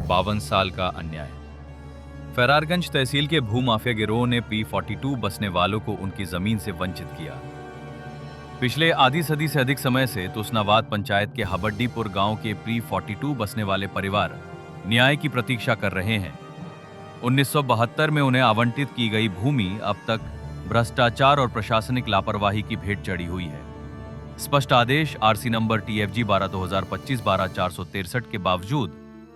52 साल का अन्याय। फरारगंज तहसील के भूमाफिया गिरोह ने P42 बसने वालों को उनकी जमीन से वंचित किया। पिछले आधी सदी से अधिक समय से तुसनाबाद पंचायत के हबड्डीपुर गांव के P42 बसने वाले परिवार न्याय की प्रतीक्षा कर रहे हैं। 1972 में उन्हें आवंटित की गई भूमि अब तक भ्रष्टाचार और प्रशासनिक लापरवाही की भेंट चढ़ी हुई है। स्पष्ट आदेश RC नंबर TFG 12/2025-12463 के बावजूद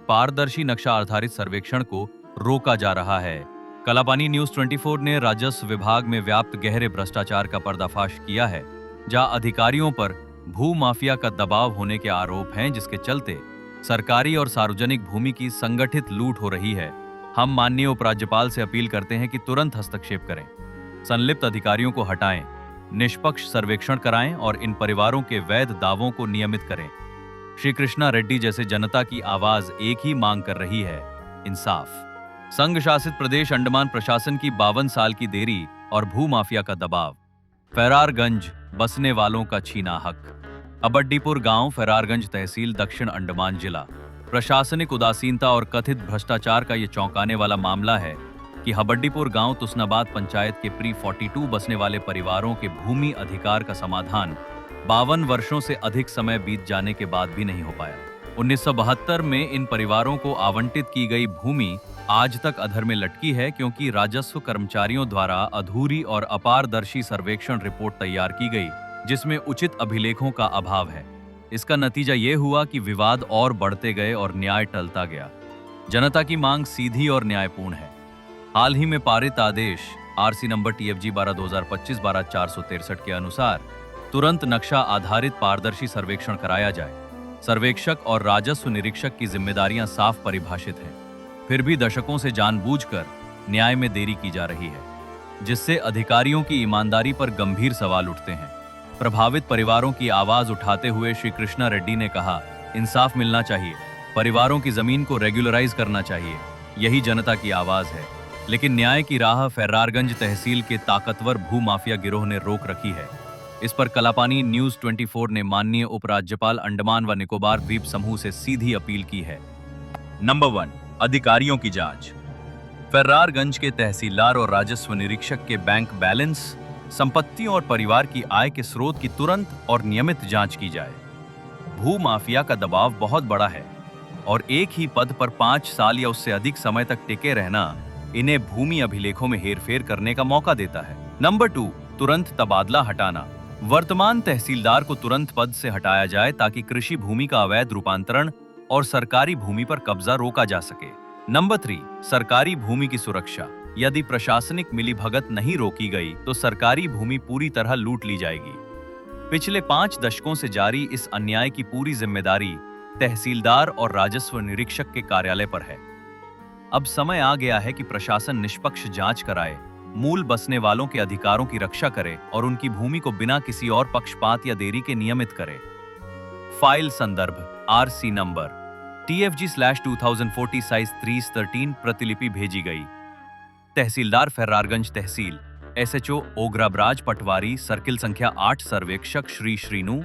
पारदर्शी नक्शा आधारित सर्वेक्षण को रोका जा रहा है। कलापानी न्यूज 24 ने राजस्व विभाग में व्याप्त गहरे भ्रष्टाचार का पर्दाफाश किया है, जहां अधिकारियों पर भू माफिया का दबाव होने के आरोप हैं, जिसके चलते सरकारी और सार्वजनिक भूमि की संगठित लूट हो रही है। हम माननीय उपराज्यपाल से अपील करते हैं कि तुरंत हस्तक्षेप करें, संलिप्त अधिकारियों को हटाएं, निष्पक्ष सर्वेक्षण कराएं और इन परिवारों के वैध दावों को नियमित करें। श्री कृष्णा रेड्डी जैसे जनता की आवाज एक ही मांग कर रही है, इंसाफ। संघ शासित प्रदेश अंडमान प्रशासन की 52 साल की देरी और भू माफिया का दबाव। फरारगंज बसने वालों का छीना हक। हबड्डीपुर गांव, फरारगंज तहसील, दक्षिण अंडमान जिला। प्रशासनिक उदासीनता और कथित भ्रष्टाचार का ये चौंकाने वाला मामला है कि हबड्डीपुर गांव तुसनाबाद पंचायत के P42 बसने वाले परिवारों के भूमि अधिकार का समाधान 52 वर्षों से अधिक समय बीत जाने के बाद भी नहीं हो पाया। 1972 में इन परिवारों को आवंटित की गई भूमि आज तक अधर में लटकी है, क्योंकि राजस्व कर्मचारियों द्वारा अधूरी और अपारदर्शी सर्वेक्षण रिपोर्ट तैयार की गई, जिसमें उचित अभिलेखों का अभाव है। इसका नतीजा ये हुआ कि विवाद और बढ़ते गए और न्याय टलता गया। जनता की मांग सीधी और न्यायपूर्ण है। हाल ही में पारित आदेश RC नंबर TFG 12/2025-12463 के अनुसार तुरंत नक्शा आधारित पारदर्शी सर्वेक्षण कराया जाए। सर्वेक्षक और राजस्व निरीक्षक की जिम्मेदारियां साफ परिभाषित हैं, फिर भी दशकों से जानबूझकर न्याय में देरी की जा रही है, जिससे अधिकारियों की ईमानदारी पर गंभीर सवाल उठते हैं। प्रभावित परिवारों की आवाज उठाते हुए श्री कृष्णा रेड्डी ने कहा, इंसाफ मिलना चाहिए, परिवारों की जमीन को रेगुलराइज करना चाहिए, यही जनता की आवाज है। लेकिन न्याय की राह फरारगंज तहसील के ताकतवर भू माफिया गिरोह ने रोक रखी है। इस पर कलापानी न्यूज 24 ने माननीय उपराज्यपाल अंडमान व निकोबार द्वीप समूह से सीधी अपील की है। नंबर 1, अधिकारियों की जांच। फरारगंज के तहसीलदार और राजस्व निरीक्षक के बैंक बैलेंस, संपत्तियों और परिवार की आय के स्रोत की तुरंत और नियमित जांच की जाए। भू माफिया का दबाव बहुत बड़ा है और एक ही पद पर 5 साल या उससे अधिक समय तक टिके रहना इन्हें भूमि अभिलेखों में हेरफेर करने का मौका देता है। नंबर 2, तुरंत तबादला हटाना। वर्तमान तहसीलदार को तुरंत पद से हटाया जाए ताकि कृषि भूमि का अवैध रूपांतरण और सरकारी भूमि पर कब्जा रोका जा सके। नंबर 3, सरकारी भूमि की सुरक्षा। यदि प्रशासनिक मिलीभगत नहीं रोकी गई तो सरकारी भूमि पूरी तरह लूट ली जाएगी। पिछले 5 दशकों से जारी इस अन्याय की पूरी जिम्मेदारी तहसीलदार और राजस्व निरीक्षक के कार्यालय पर है। अब समय आ गया है कि प्रशासन निष्पक्ष जांच कराए, मूल बसने वालों के अधिकारों की रक्षा करे और उनकी भूमि को बिना किसी और पक्षपात या देरी के नियमित करे। फाइल संदर्भ RC नंबर TFG/2040 साइज 313 प्रतिलिपि भेजी गई। तहसीलदार फरारगंज तहसील, SHO ओग्राबराज पटवारी, सर्किल संख्या 8, सर्वेक्षक श्री श्रीनु,